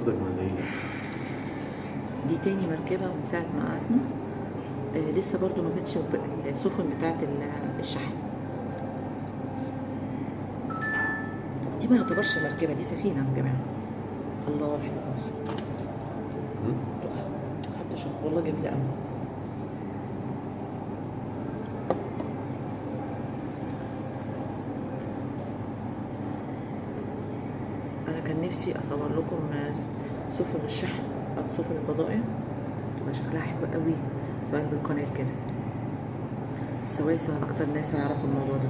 برضك مزاج. دي تاني مركبة من ساعة ما قعدنا. لسه برضو ما جتش السفن بتاعت الشحن. دي ما يعتبرش مركبة، دي سفينة يا جماعة. الله حلوة حتى شوف والله جميلة قوي. أنا كان نفسي أصور لكم سفن الشحن أو سفن البضائع، تبقى شكلها حلو قوي بقلب القناة كده. السويسة أكتر ناس هيعرفوا الموضوع ده.